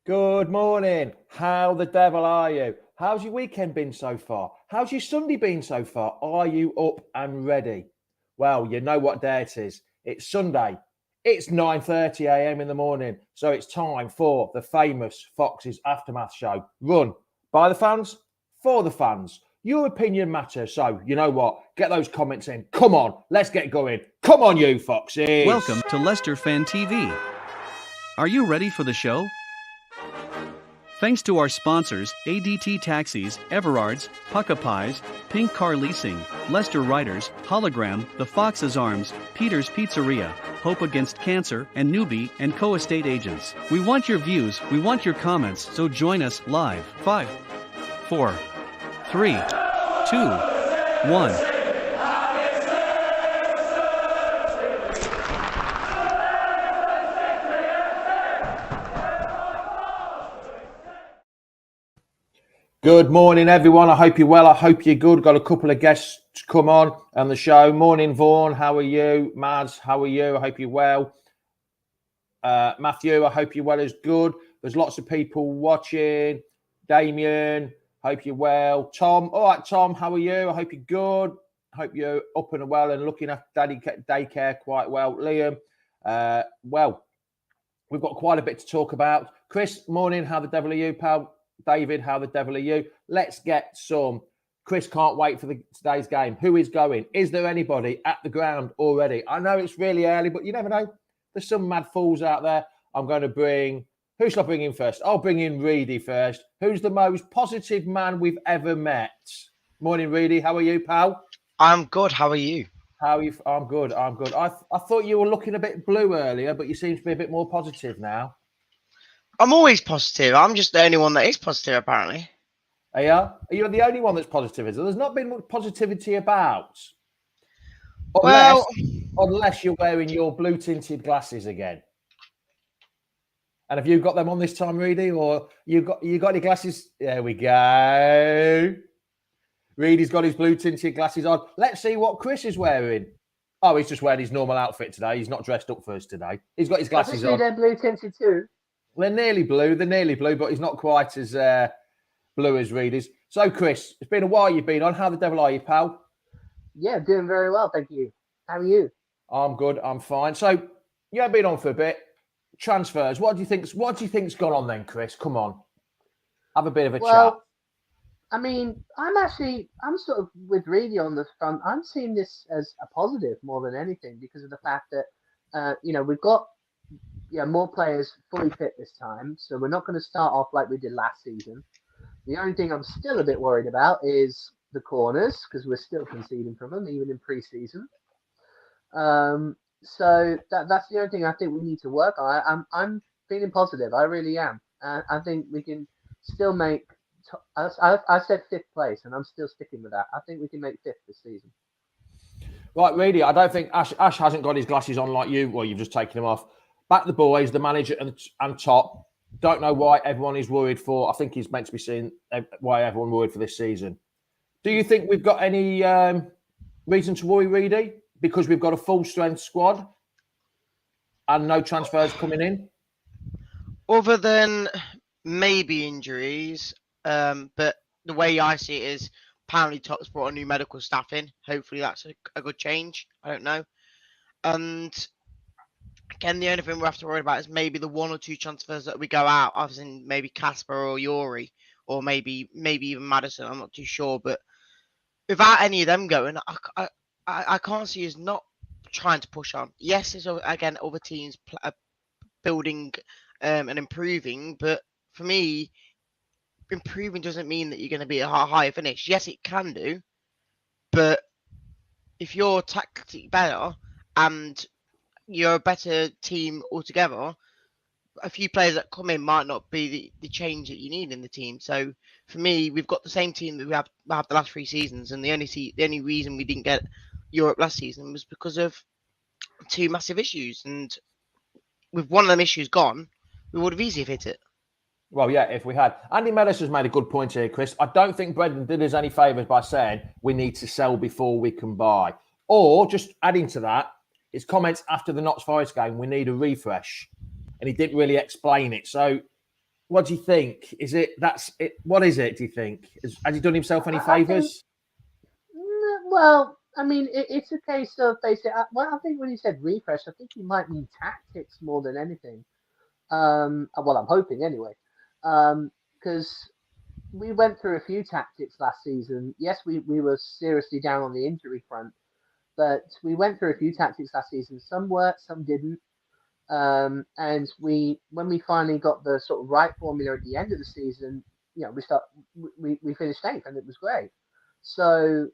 Good morning. How the devil are you? How's your weekend been so far? How's your Sunday been so far? Are you up and ready? Well, you know what day it is. It's Sunday. It's 9:30 a.m. in the morning. So it's time for the famous Fox's Aftermath show. Run by the fans, for the fans. Your opinion matters. So you know what? Get those comments in. Come on, let's get going. Come on, you Foxes. Welcome to Leicester Fan TV. Are you ready for the show? Thanks to our sponsors, ADT Taxis, Everard's, Pucka Pies, Pink Car Leasing, Leicester Riders, Hologram, The Fox's Arms, Peter's Pizzeria, Hope Against Cancer, and Newbie and Co-Estate Agents. We want your views, we want your comments, so join us live. 5, 4, 3, 2, 1. Good morning, everyone. I hope you're well. I hope you're good. Got a couple of guests to come on the show. Morning, Vaughan. How are you? Maz, how are you? I hope you're well. Matthew, I hope you're well as good. There's lots of people watching. Damien, hope you're well. Tom, all right, Tom, how are you? I hope you're good. I hope you're up and well and looking after daddy daycare quite well. Liam, well, we've got quite a bit to talk about. Chris, morning. How the devil are you, pal? David, how the devil are you? Let's get some. Chris can't wait for today's game. Who is going? Is there anybody at the ground already? I know it's really early, but you never know. There's some mad fools out there. I'm going to bring... Who shall I bring in first? I'll bring in Reedy first. Who's the most positive man we've ever met? Morning, Reedy. How are you, pal? I'm good. How are you? How are you? I'm good. I'm good. I thought you were looking a bit blue earlier, but you seem to be a bit more positive now. I'm always positive. I'm just the only one that is positive, apparently. Are you? Are you the only one that's positive? Is there? There's not been much positivity about. Unless you're wearing your blue tinted glasses again. And have you got them on this time, Reedy? Or you got any glasses? There we go. Reedy's got his blue tinted glasses on. Let's see what Chris is wearing. Oh, he's just wearing his normal outfit today. He's not dressed up for us today. He's got his glasses on. They're blue tinted too. They're nearly blue, but he's not quite as blue as Reedy's. So, Chris, it's been a while you've been on. How the devil are you, pal? Yeah, doing very well, thank you. How are you? I'm good. I'm fine. So, you haven't been on for a bit. Transfers. What do you think's gone on then, Chris? Come on, have a bit of a chat. I mean, I'm sort of with Reedy on this front. I'm seeing this as a positive more than anything because of the fact that we've got more players fully fit this time, so we're not going to start off like we did last season. The only thing I'm still a bit worried about is the corners because we're still conceding from them, even in pre-season. So that's the only thing I think we need to work on. I'm feeling positive. I really am. I think we can still make. I said 5th place, and I'm still sticking with that. I think we can make 5th this season. Right, Reedy. I don't think Ash hasn't got his glasses on like you. Well, you've just taken them off. Back the boys, the manager and top. Don't know why everyone is worried for. I think he's meant to be seeing why everyone worried for this season. Do you think we've got any reason to worry, Reedy? Because we've got a full strength squad and no transfers coming in? Other than maybe injuries, but the way I see it is apparently Top's brought a new medical staff in. Hopefully that's a good change. I don't know. And again, the only thing we have to worry about is maybe the 1 or 2 transfers that we go out. I've seen maybe Casper or Yuri, or maybe even Madison. I'm not too sure. But without any of them going, I can't see us not trying to push on. Yes, there's again other teams building and improving, but for me, improving doesn't mean that you're going to be a higher finish. Yes, it can do, but if you're tactically better and you're a better team altogether, a few players that come in might not be the change that you need in the team. So for me, we've got the same team that we have the last 3 seasons, and the only reason we didn't get Europe last season was because of 2 massive issues. And with one of them issues gone, we would have easily hit it. Well, yeah, if we had. Andy Meadows has made a good point here, Chris. I don't think Brendan did us any favours by saying we need to sell before we can buy. Or, just adding to that, his comments after the Notts Forest game, we need a refresh. And he didn't really explain it. So what do you think? Is it that's it? What is it? Do you think has he done himself any I think, favours? well, I mean, it's a case of basically. Well, I think when he said refresh, I think he might mean tactics more than anything. Well, I'm hoping anyway, because we went through a few tactics last season. Yes, we were seriously down on the injury front, but we went through a few tactics last season. Some worked, some didn't. And when we finally got the sort of right formula at the end of the season, we finished eighth, and it was great. So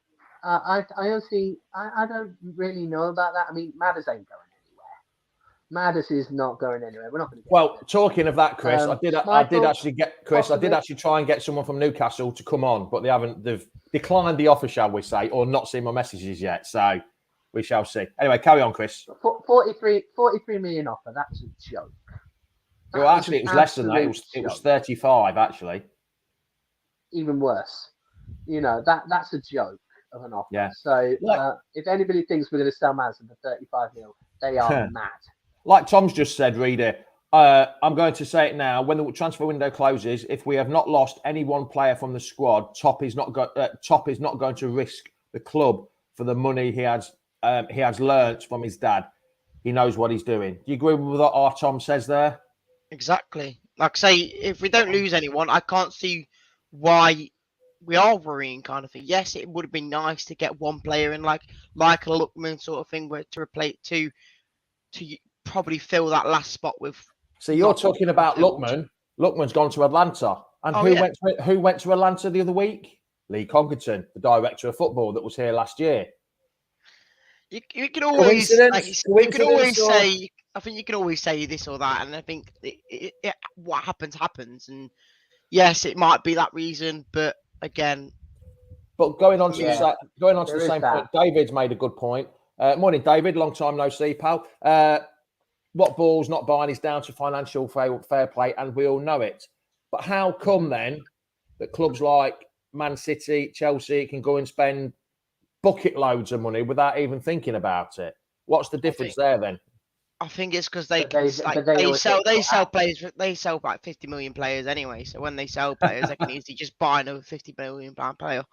I honestly I don't really know about that. I mean, Madders ain't going anywhere. Madders is not going anywhere. We're not going to get. Well, talking of that, Chris, I did actually get Chris. I did possibly. actually try and get someone from Newcastle to come on, but they've declined the offer, shall we say, or not seen my messages yet. So we shall see. Anyway, carry on, Chris. 43 million offer. That's a joke. Well, actually, it was less than that. It was 35, actually. Even worse. That's a joke of an offer. Yeah. So if anybody thinks we're going to sell Madison for 35 mil, they are mad. Like Tom's just said, Reader, I'm going to say it now. When the transfer window closes, if we have not lost any one player from the squad, Top is not going to risk the club for the money he has learnt from his dad. He knows what he's doing. Do you agree with what our Tom says there? Exactly. Like I say, if we don't lose anyone, I can't see why we are worrying, kind of thing. Yes, it would have been nice to get one player in, like a Lookman sort of thing, where to replace to probably fill that last spot with. So you're talking about Lookman. Lookman's gone to Atlanta, and who went to Atlanta the other week? Lee Conkerton, the director of football that was here last year. You can always say. I think you can always say this or that, and I think what happens. And yes, it might be that reason, but again. But going on to the same point, David's made a good point. Morning, David. Long time no see, pal. What Ball's not buying is down to financial fair play, and we all know it. But how come then that clubs like Man City, Chelsea can go and spend bucket loads of money without even thinking about it? What's the difference there then? I think it's because they sell like 50 million players anyway. So when they sell players, they can easily just buy another 50 million pound player.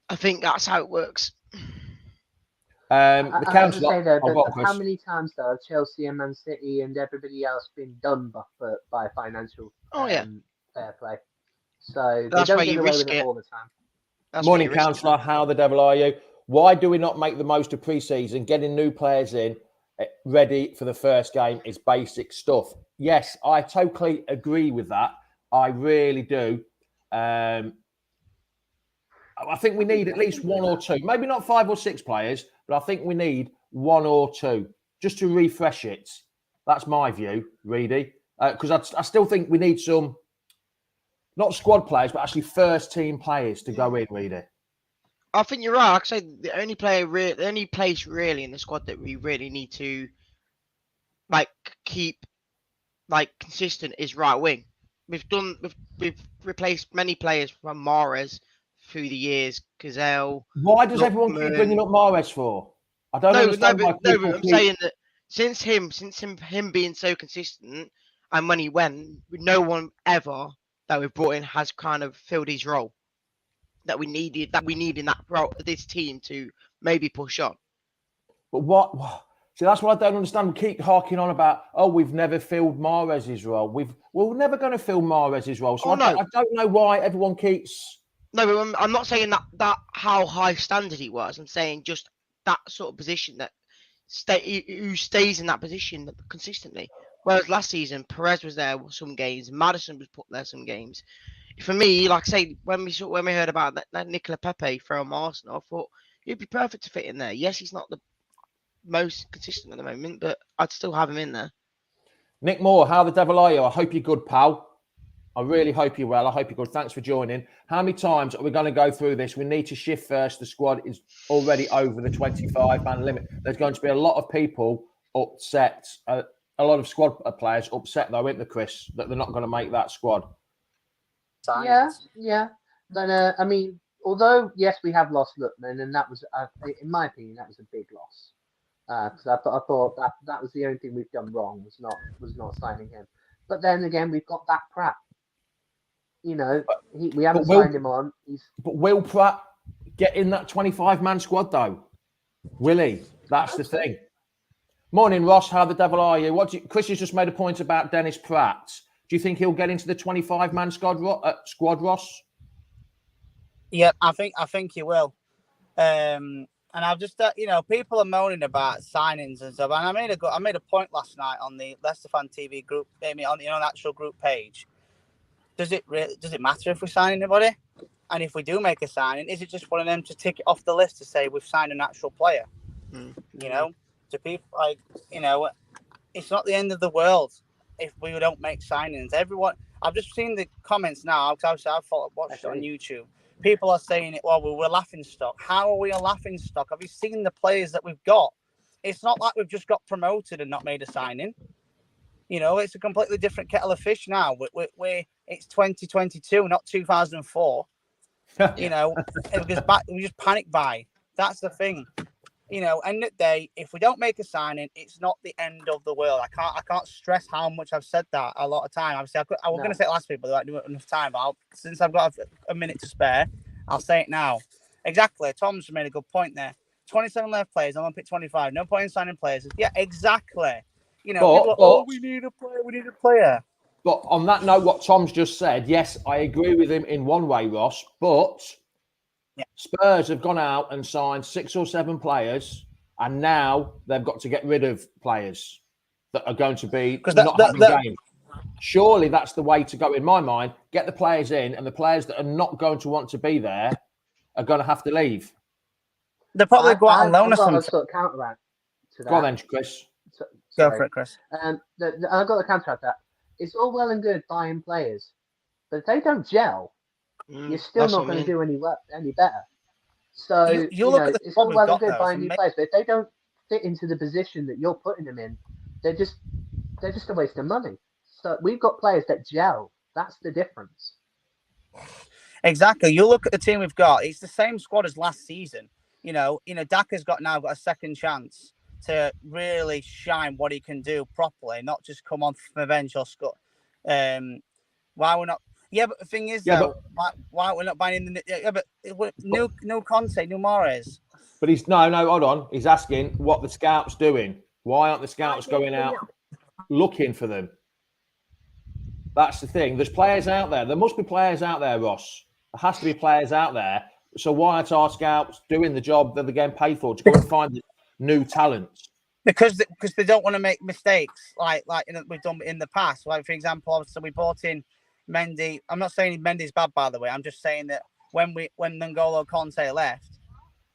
I think that's how it works. The council. How many times though have Chelsea and Man City and everybody else been done by financial fair play? So that's they don't why get you away risk with it it all the time. Morning, councillor. How the devil are you? Why do we not make the most of pre-season? Getting new players in ready for the first game is basic stuff. Yes, I totally agree with that. I really do. I think we need at least one or two, maybe not 5 or 6 players, but I think we need 1 or 2 just to refresh it. That's my view, Reedy. Because I still think we need some, not squad players, but actually first team players to go in, Reedy. I think you're right. Like I say, the only place really in the squad that we really need to keep consistent is right wing. We've replaced many players from Mahrez through the years. Gazelle. Why does everyone keep bringing up Mahrez for? I don't understand why people I'm saying that since him being so consistent, and when he went, no one ever that we've brought in has kind of filled his role that we need in that role, this team to maybe push on. But what? See, that's what I don't understand. We keep harking on about, we've never filled Mahrez's role. We're never going to fill Mahrez's role. So I don't know why everyone keeps. No, but I'm not saying that how high standard he was. I'm saying just that sort of position who stays in that position consistently. Whereas last season, Perez was there some games, Maddison was put there some games. For me, like I say, when we heard about that Nicola Pepe from Arsenal, I thought he'd be perfect to fit in there. Yes, he's not the most consistent at the moment, but I'd still have him in there. Nick Moore, how the devil are you? I hope you're good, pal. I really hope you're well. I hope you're good. Thanks for joining. How many times are we going to go through this? We need to shift first. The squad is already over the 25-man limit. There's going to be a lot of people upset. A lot of squad players upset, though, isn't there, Chris, that they're not going to make that squad? Yeah. But, I mean, although, yes, we have lost Lookman, and that was, in my opinion, that was a big loss. Because I thought that was the only thing we've done wrong was not signing him. But then again, we've got that Pratt. You know, we haven't Will- signed him on. But will Pratt get in that 25-man squad, though? Will he? That's the thing. Morning, Ross. How the devil are you? Chris has just made a point about Dennis Pratt. Do you think he'll get into the 25-man squad, Ross? Yeah, I think he will. And I've just, people are moaning about signings and stuff. And I made a point last night on the Leicester Fan TV group, on the actual group page. Does it matter if we sign anybody? And if we do make a signing, is it just one of them to tick it off the list to say we've signed an actual player? You know, to people it's not the end of the world if we don't make signings. Everyone, I've just seen the comments now. I've watched it on YouTube. People are saying it. Well, we're laughing stock. How are we a laughing stock? Have you seen the players that we've got? It's not like we've just got promoted and not made a signing. You know, it's a completely different kettle of fish now. It's 2022, not 2004. You know, we just panic buy. That's the thing. You know, end of the day, if we don't make a signing, it's not the end of the world. I can't stress how much I've said that a lot of time. Obviously, I was going to say it last week, but I didn't have enough time. But since I've got a minute to spare, I'll say it now. Exactly. Tom's made a good point there. 27 left players. I'm going to pick 25. No point in signing players. Yeah, exactly. You know, we need a player. We need a player. But on that note, what Tom's just said, yes, I agree with him in one way, Ross. But Spurs have gone out and signed 6 or 7 players, and now they've got to get rid of players that are going to be not having games. Surely that's the way to go in my mind. Get the players in, and the players that are not going to want to be there are going to have to leave. They'll probably go out on loan or something. I've got a sort of counteract to that. Go on then, Chris. Go for it, Chris. I've got a counteract that. It's all well and good buying players, but if they don't gel, you're still not going to do any better. So you look at the it's all well and good buying new players, but if they don't fit into the position that you're putting them in, they're just a waste of money. So we've got players that gel. That's the difference. Exactly. You look at the team we've got. It's the same squad as last season. You know, Daka's got a second chance to really shine what he can do properly, not just come on from a bench or score. Why we're not? Yeah, but the thing is, why we're not buying the? Yeah, but no Conte, no Mahrez. But he's no. Hold on. He's asking what the scouts doing. Why aren't the scouts going out looking for them? That's the thing. There's players out there. There must be players out there, Ross. There has to be players out there. So why aren't our scouts doing the job that they're getting paid for to go and find new talents? Because they don't want to make mistakes like we've done in the past. Like, for example, obviously we brought in Mendy. I'm not saying Mendy's bad, by the way. I'm just saying that when N'Golo Conte left,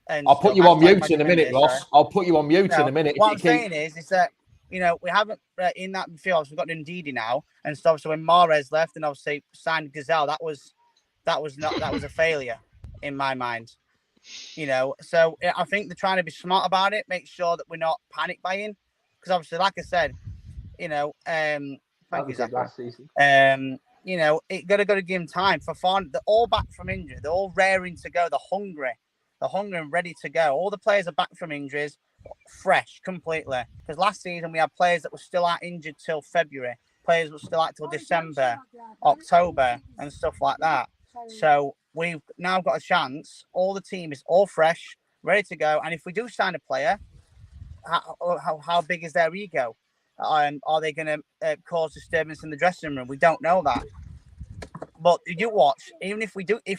and I'll put you on mute in a minute, Ross. I'll put you on mute in a minute. What I'm saying is that we haven't in that field. We've got Ndidi now, and so obviously when Mahrez left, and obviously signed Gazelle, that was a failure in my mind. So I think they're trying to be smart about it, make sure that we're not panic buying, because obviously, like I said, thank you, Zach. Last season. It got to give them time for fun. They're all back from injury. They're all raring to go. They're hungry and ready to go. All the players are back from injuries, fresh completely. Because last season we had players that were still out injured till February, players were still out till December, October, and stuff like that. So we've now got a chance. All the team is all fresh, ready to go. And if we do sign a player, how big is their ego? Are they going to cause disturbance in the dressing room? We don't know that. But you watch, even if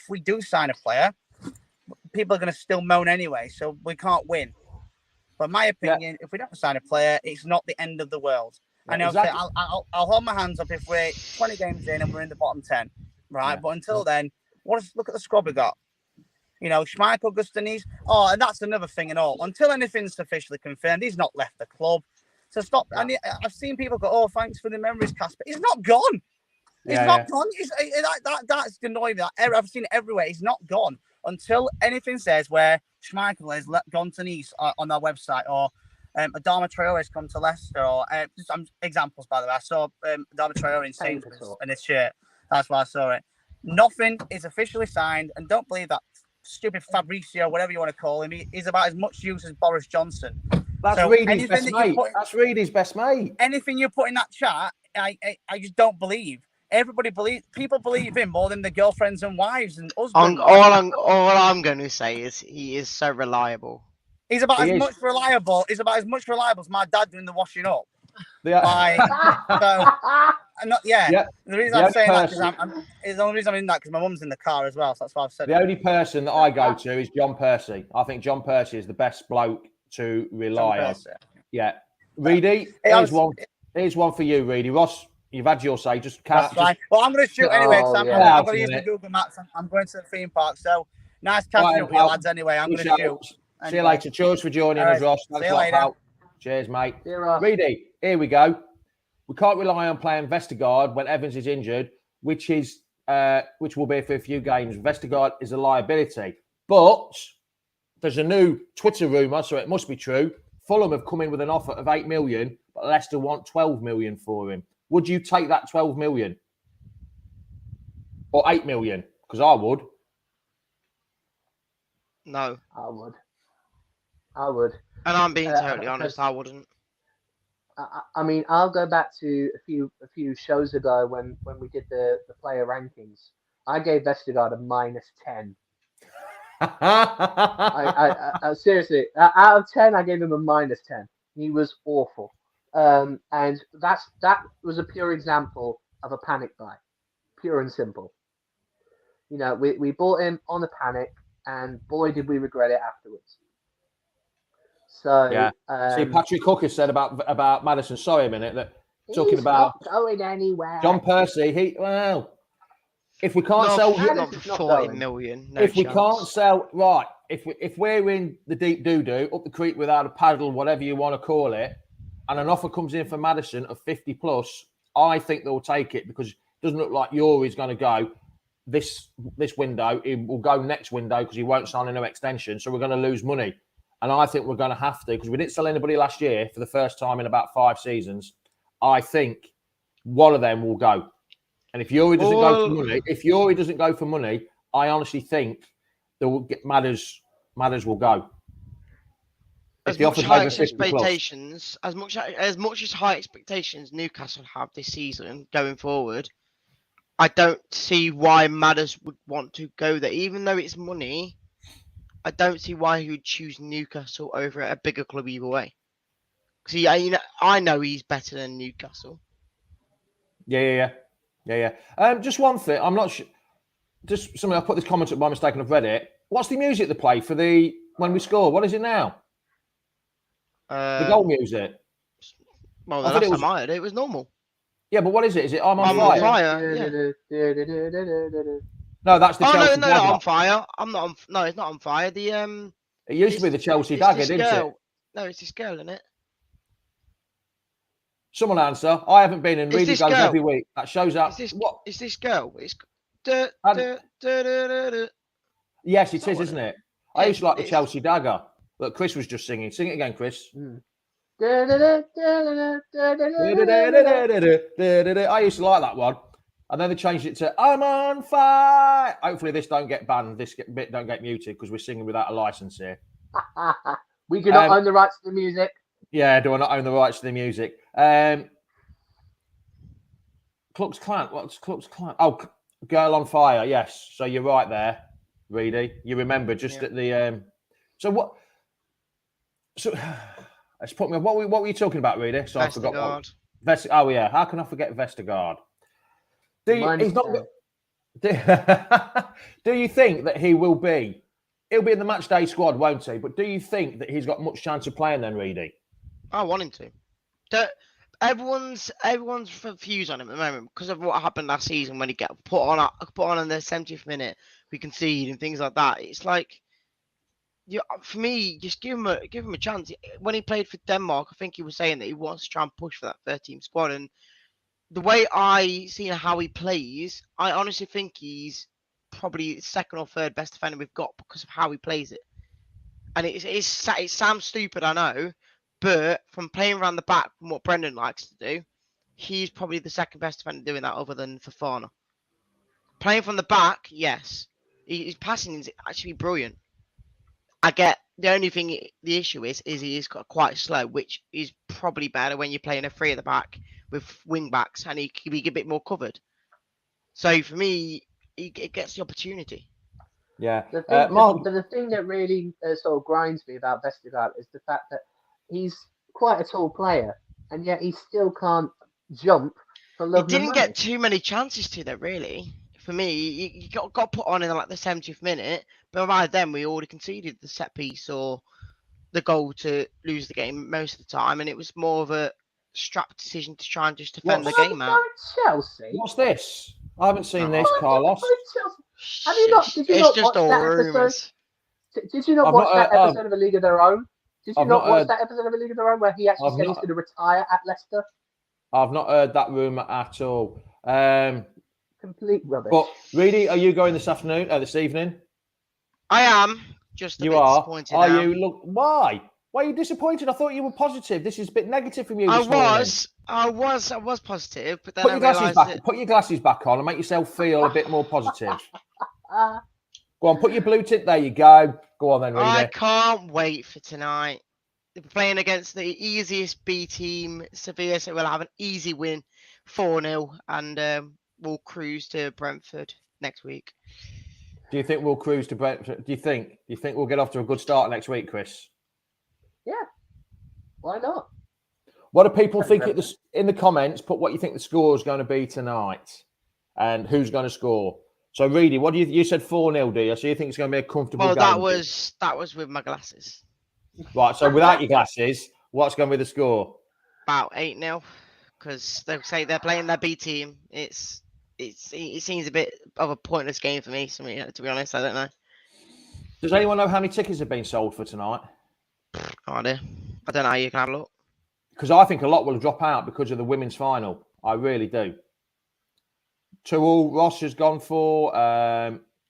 we do sign a player, people are going to still moan anyway. So we can't win. But my opinion, if we don't sign a player, it's not the end of the world. And exactly. I'll hold my hands up if we're 20 games in and we're in the bottom 10, right? Yeah. But until then, look at the squad we got. Schmeichel, Gustanis. Oh, and that's another thing and all. Until anything's officially confirmed, he's not left the club. So stop. Yeah. And I've seen people go, "Oh, thanks for the memories, Casper." He's not gone. He's not gone. That's annoying. I've seen it everywhere. He's not gone until anything says where Schmeichel has gone to Nice on their website, or Adama Traore has come to Leicester, or just some examples, by the way. I saw Adama Traore in Sainsbury's in his shirt. That's why I saw it. Nothing is officially signed, and don't believe that stupid Fabrizio, whatever you want to call him. He's about as much use as Boris Johnson. That's Reedy's best mate. That's Reedy's best mate. Anything you put in that chat, I just don't believe. People believe him more than the girlfriends and wives and husbands. All I'm going to say is he is so reliable. He's about as much reliable as my dad doing the washing up. Like, so, The reason I'm saying that is the only reason I'm in that because my mum's in the car as well. So that's why I've said the only person that I go to is John Percy. I think John Percy is the best bloke to rely on. Yeah, Reedy, here's one for you, Reedy. Ross, you've had your say. Just That's fine. Well, I'm going to shoot anyway because I'm going to use the Google Maps. I'm going to the theme park. So nice catching up with you lads. Anyway, I'm going to shoot. See you later. Cheers for joining us, Ross. Thanks a lot, pal. Cheers, mate. Reedy, here we go. We can't rely on playing Vestergaard when Evans is injured, which will be for a few games. Vestergaard is a liability. But there's a new Twitter rumour, so it must be true. Fulham have come in with an offer of 8 million, but Leicester want 12 million for him. Would you take that 12 million? Or 8 million? Because I would. No. I would. And I'm being totally honest, I wouldn't. I mean, I'll go back to a few shows ago when we did the player rankings. I gave Vestergaard a -10. I seriously, out of 10, I gave him a -10. He was awful, and that was a pure example of a panic buy, pure and simple. You know, we bought him on a panic, and boy, did we regret it afterwards. So yeah. See, Patrick Cook has said about Maddison. Sorry a minute. That talking about not going anywhere. John Percy. If we can't sell, not for 40 million. No if chance. We can't sell, right? If we're in the deep doo up the creek without a paddle, whatever you want to call it, and an offer comes in for Maddison of 50 plus, I think they'll take it because it doesn't look like Yuri's going to go this window. He will go next window because he won't sign a new extension. So we're going to lose money. And I think we're going to have to, because we didn't sell anybody last year for the first time in about 5 seasons. I think one of them will go. And if Yuri doesn't go for money, I honestly think they will get Madders will go. As much high expectations, as much as high expectations Newcastle have this season going forward, I don't see why Madders would want to go there, even though it's money. I don't see why he would choose Newcastle over a bigger club either way. Because I know he's better than Newcastle. Yeah. Just one thing. I'm not sure. Just something. I put this comment up by mistake and I've read it. What's the music they play for when we score? What is it now? The goal music. Well, the last time I heard it was normal. Yeah, but what is it? Is it I'm on fire? Yeah. No, that's the Chelsea dagger. On fire. I'm not on. No, it's not on fire. It used to be the Chelsea dagger, didn't it? No, it's this girl, isn't it? Someone answer. I haven't been in. Reedy goes every week. That shows up. What? It's this girl. It's. Yes, it is, isn't it? I used to like the Chelsea dagger that Chris was just singing. Sing it again, Chris. I used to like that one. And then they changed it to I'm on fire. Hopefully this don't get banned. This bit don't get muted because we're singing without a license here. We do not own the rights to the music. Yeah, do I not own the rights to the music? Klux Klan. What's Klux Klan? Oh, Girl on Fire. Yes. So you're right there, Reedy. You remember just at the. So what? So let's put me. What were you talking about, Reedy? So I forgot. Oh yeah. How can I forget Vestergaard? Do you think that he'll be in the match day squad, won't he? But do you think that he's got much chance of playing then, Reedy? I want him to. Everyone's confused on him at the moment because of what happened last season when he got put on in the 70th minute, we concede and things like that. It's like, for me, just give him a chance. When he played for Denmark, I think he was saying that he wants to try and push for that 13 squad. And the way I see how he plays, I honestly think he's probably second or third best defender we've got because of how he plays it. And it sounds stupid, I know, but from playing around the back, from what Brendan likes to do, he's probably the second best defender doing that other than Fofana. Playing from the back, yes. His passing is actually brilliant. I get the only thing, the issue is he is quite slow, which is probably better when you're playing a 3 at the back with wing backs, and he can be a bit more covered. So for me, he gets the opportunity. Yeah. The thing, Mark, the thing that really sort of grinds me about Vestergaard is the fact that he's quite a tall player, and yet he still can't jump for He love nor didn't money. get too many chances to that, really. For me, you got put on in like the 70th minute, but by then we already conceded the set piece or the goal to lose the game most of the time, and it was more of a strapped decision to try and just defend the game out. Chelsea. what's this? I haven't seen No. this, Carlos. Have you not? Did you not It's just watch all that episode? rumours. Did you not I've watch not that heard- episode of A League of Their Own? Did you I've not not watch heard- that episode of A League of Their Own where he actually I've said he's not- going to retire at Leicester? I've not heard that rumour at all. Complete rubbish. But really, are you going this afternoon? This evening? I am just a You bit are. disappointed Are now. you? Look, why? Why are you disappointed? I thought you were positive. This is a bit negative from you. I this morning. was positive, but then Put I your glasses realised back. that Put your glasses back on and make yourself feel a bit more positive. Uh, Go on, put your blue tint. There you go. Go on then, I Reedy. can't wait for tonight. We're playing against the easiest B team, Sevilla, so we'll have an easy win, 4-0, and we'll cruise to Brentford next week. Do you think we'll cruise to Brentford? Do you think we'll get off to a good start next week, Chris? yeah. Why not? What do people think in the comments? Put what you think the score is going to be tonight and who's going to score. So, Reedy, what do you said 4-0, do you? So you think it's going to be a comfortable Well, game? that was with my glasses. Right, so without your glasses, what's going to be the score? About 8-0, because they say they're playing their B team. It seems a bit of a pointless game for me. To be honest, I don't know. Does anyone know how many tickets have been sold for tonight? No idea. I don't know how you can have a look. Because I think a lot will drop out because of the women's final. I really do. 2-2. Ross has gone for.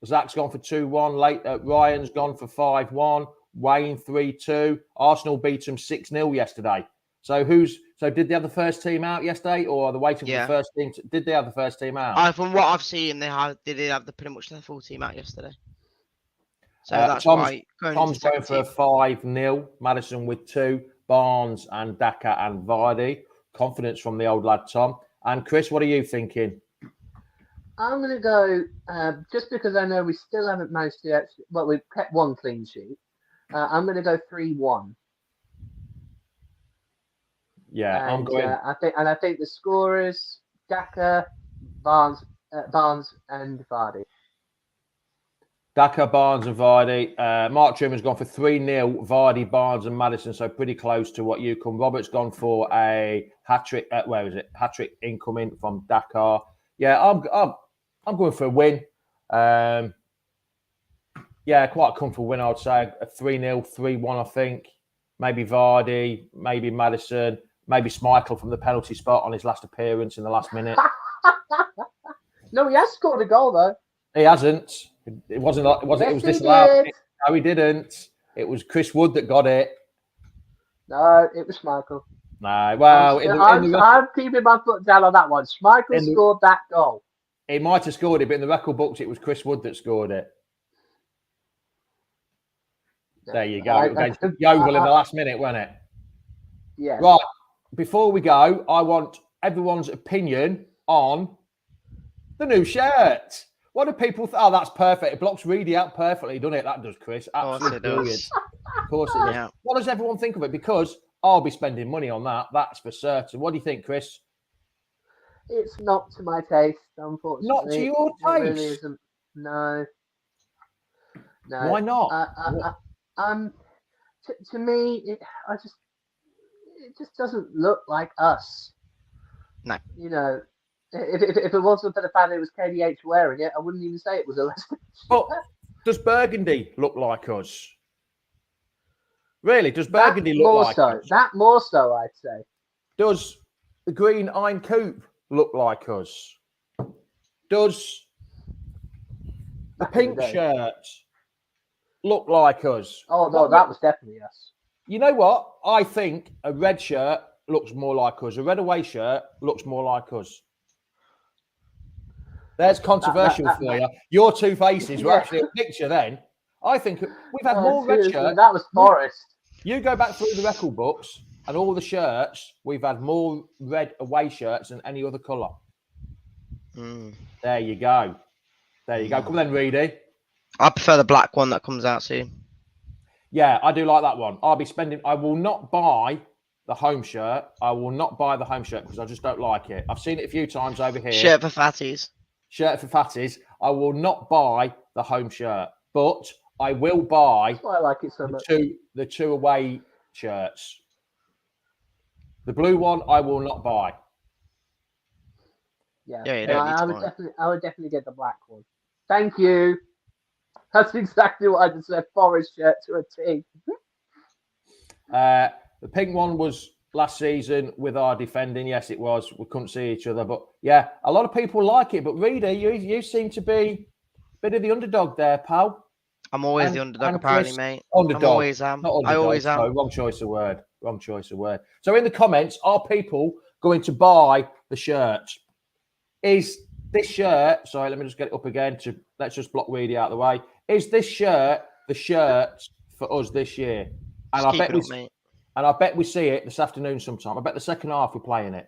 Zach's gone for 2-1. Ryan's gone for 5-1. Wayne 3-2. Arsenal beat them 6-0 yesterday. So did they have the first team out yesterday, or are they waiting for the first team? Did they have the first team out? From what I've seen, they did have pretty much their full team out yesterday. So that's Tom's going for a 5-0. Madison with 2. Barnes and Daka and Vardy. Confidence from the old lad Tom. And Chris, what are you thinking? I'm going to go, just because I know we still haven't managed to actually, well, we've kept one clean sheet. I'm going to go 3-1. Yeah, and, I'm going. I think the scorers, Daka, Barnes, and Vardy. Daka, Barnes and Vardy. Mark Truman's gone for 3-0. Vardy, Barnes and Madison, so pretty close to what you come. Robert's gone for a hat-trick. Where is it? Hat-trick incoming from Dakar. Yeah, I'm going for a win. Yeah, quite a comfortable win, I would say. A 3-0, 3-1, I think. Maybe Vardy, maybe Madison, maybe Schmeichel from the penalty spot on his last appearance in the last minute. No, he has scored a goal, though. He hasn't. It wasn't. It was Yes, he disallowed. did. No, he didn't. It was Chris Wood that got it. No, it was Schmeichel. No, well, I'm keeping my foot down on that one. Schmeichel scored that goal. He might have scored it, but in the record books, it was Chris Wood that scored it. There you go. Against Yeovil in the last minute, wasn't it? Yeah. Right. Before we go, I want everyone's opinion on the new shirt. What do people think? Oh, that's perfect. It blocks Reedy out perfectly, doesn't it? That does, Chris. Absolutely brilliant. Of course it does. Yeah. What does everyone think of it? Because I'll be spending money on that. That's for certain. What do you think, Chris? It's not to my taste, unfortunately. Not to your It really taste? isn't. No. Why not? To me, it just doesn't look like us. No. You know, if it wasn't for the fact that it was KDH wearing it, I wouldn't even say it was a Leicester. But does Burgundy look like us? Really? Does Burgundy look like us? That more so, I'd say. Does the green Iron Coupe look like us? Does the pink shirt look like us? Oh, no, that was definitely us. You know what? I think a red shirt looks more like us. A red away shirt looks more like us. There's controversial for you. Your two faces were actually a picture then. I think we've had more red shirts. That was Forest. You go back through the record books. And all the shirts, we've had more red away shirts than any other colour. There you go. There you go. Come on then, Reedy. I prefer the black one that comes out soon. Yeah, I do like that one. I will not buy the home shirt. I will not buy the home shirt because I just don't like it. I've seen it a few times over here. Shirt for fatties. Shirt for fatties. I will not buy the home shirt, but I will buy That's why I like it so much. the two away shirts. The blue one I will not buy. Yeah, Yeah, no, I would definitely get the black one. Thank you. That's exactly what I just said. Forest shirt to a T. The pink one was last season with our defending. Yes, it was. We couldn't see each other, but yeah, a lot of people like it. But Reedy, you seem to be a bit of the underdog there, pal. I'm always the underdog, apparently, mate. Underdog. I always am. Not underdog. I always am. No, wrong choice of word. Wrong choice of word. So in the comments, are people going to buy the shirt? Is this shirt? Sorry, let me just get it up again. Let's just block Reedy out of the way. Is this shirt the shirt for us this year? And I bet we see it this afternoon sometime. I bet the second half we're playing it.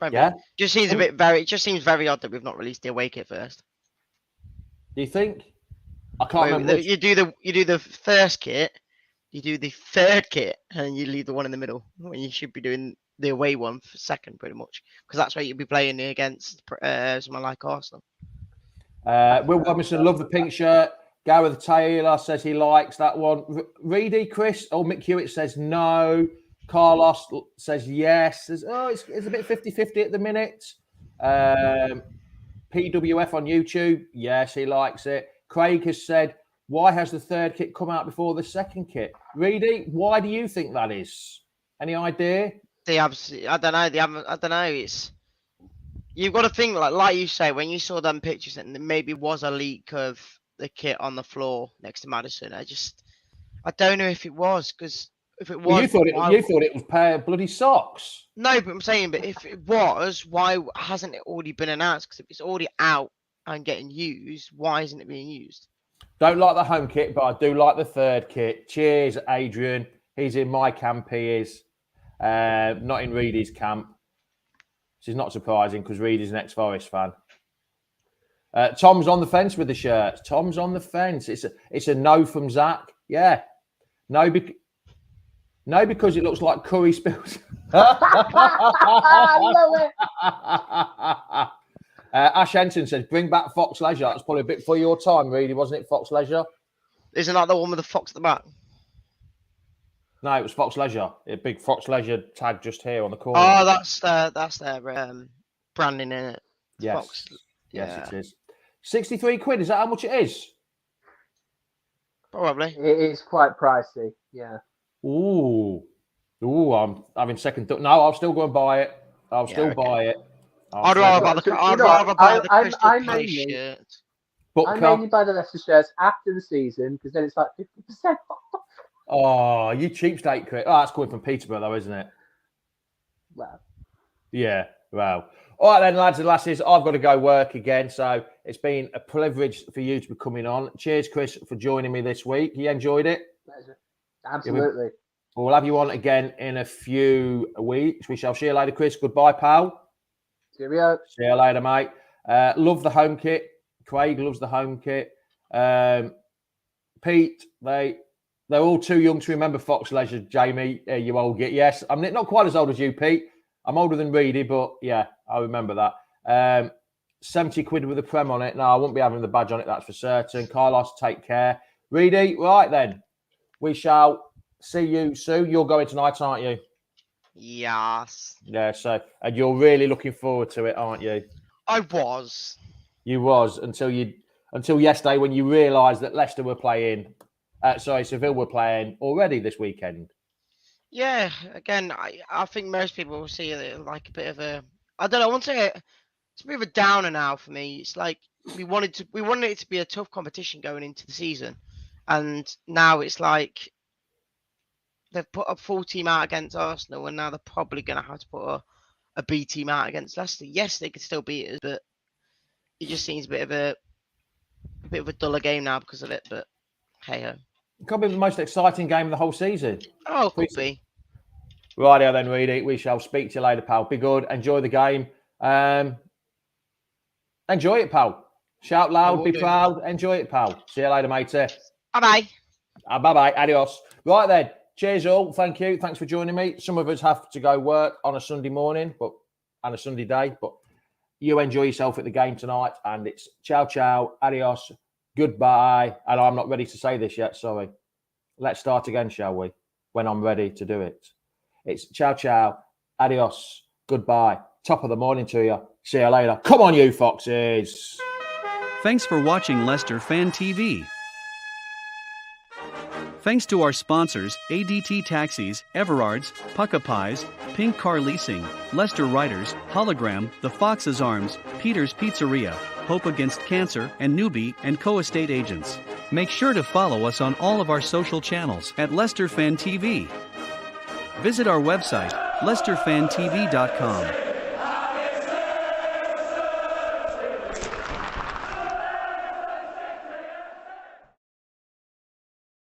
Maybe. Yeah. It just seems very odd that we've not released the away kit first. Do you think? I can't remember. You do the first kit, you do the third kit, and then you leave the one in the middle when you should be doing the away one for second, pretty much, because that's where you'll be playing against someone like Arsenal. Will Robinson, love the pink shirt. Gareth Taylor says he likes that one. Reedy, Chris, Mick Hewitt says no. Carlos says yes. It's a bit 50-50 at the minute. PWF on YouTube, yes, he likes it. Craig has said, why has the third kit come out before the second kit? Reedy, why do you think that is? Any idea? I don't know. I don't know. You've got to think like you say, when you saw them pictures and there maybe was a leak of the kit on the floor next to Madison. I don't know if it was, because if it was, well, you thought it was a pair of bloody socks. No, but I'm saying, but if it was, why hasn't it already been announced? Because if it's already out and getting used, why isn't it being used? Don't like the home kit, but I do like the third kit. Cheers, Adrian. He's in my camp. He is not in Reedy's camp. This is not surprising because Reedy's an ex-Forest fan. Tom's on the fence with the shirts. Tom's on the fence. It's a no from Zach. Yeah, no, because it looks like curry spills. I love it. Ash Henson says, bring back Fox Leisure. That's probably a bit for your time, Reedy, wasn't it, Fox Leisure? Isn't that the one with the fox at the back? No, it was Fox Leisure. A big Fox Leisure tag just here on the corner. Oh, that's their branding in it. Yes. Fox. Yes, it is. 63 quid, is that how much it is? Probably. It is quite pricey, yeah. Ooh, I'm having second thought. No, I'll still go and buy it. I'll still buy it. I'd rather buy the Crystal Palace shirt. I mainly buy the Leicester shirts after the season because then it's like 50% off. Oh, you cheapskate, Chris. Oh, that's coming from Peterborough, though, isn't it? Well. Yeah, wow. All right, then, lads and lasses, I've got to go work again. So it's been a privilege for you to be coming on. Cheers, Chris, for joining me this week. You enjoyed it? Pleasure. Absolutely. We'll have you on again in a few weeks. We shall see you later, Chris. Goodbye, pal. Cheerio. See you later, mate. Love the home kit. Craig loves the home kit. Pete, they're all too young to remember Fox Leisure. Jamie, you old git. Yes, I'm not quite as old as you, Pete. I'm older than Reedy, but yeah, I remember that. 70 quid with a prem on it. No, I won't be having the badge on it, that's for certain. Carlos, take care. Reedy, right then. We shall see you soon. You're going tonight, aren't you? Yes. Yeah, so, and you're really looking forward to it, aren't you? I was. You was until yesterday when you realised that Leicester were playing. Seville were playing already this weekend. Yeah, again, I think most people will see it like a bit of a. I don't know. I won't say it's a bit of a downer now for me. It's like we wanted it to be a tough competition going into the season, and now it's like they've put a full team out against Arsenal, and now they're probably going to have to put a B team out against Leicester. Yes, they could still beat us, but it just seems a bit of a duller game now because of it. But hey ho. Could be the most exciting game of the whole season. Oh, could be. Rightio then, Reedy. We shall speak to you later, pal. Be good. Enjoy the game. Enjoy it, pal. Shout loud. Be proud. Enjoy it, pal. See you later, matey. Bye-bye. Bye-bye. Adios. Right then. Cheers all. Thank you. Thanks for joining me. Some of us have to go work on a Sunday morning, and a Sunday day, but you enjoy yourself at the game tonight. And it's ciao, ciao. Adios. Goodbye. And I'm not ready to say this yet. Sorry. Let's start again, shall we? When I'm ready to do it. It's ciao, ciao. Adios. Goodbye. Top of the morning to you. See you later. Come on, you foxes. Thanks for watching Leicester Fan TV. Thanks to our sponsors, ADT Taxis, Everards, Pucka Pies, Pink Car Leasing, Leicester Riders, Hologram, The Fox's Arms, Peter's Pizzeria, Hope Against Cancer, and Newbie & Co Estate Agents. Make sure to follow us on all of our social channels at Leicester Fan TV. Visit our website, leicesterfantv.com.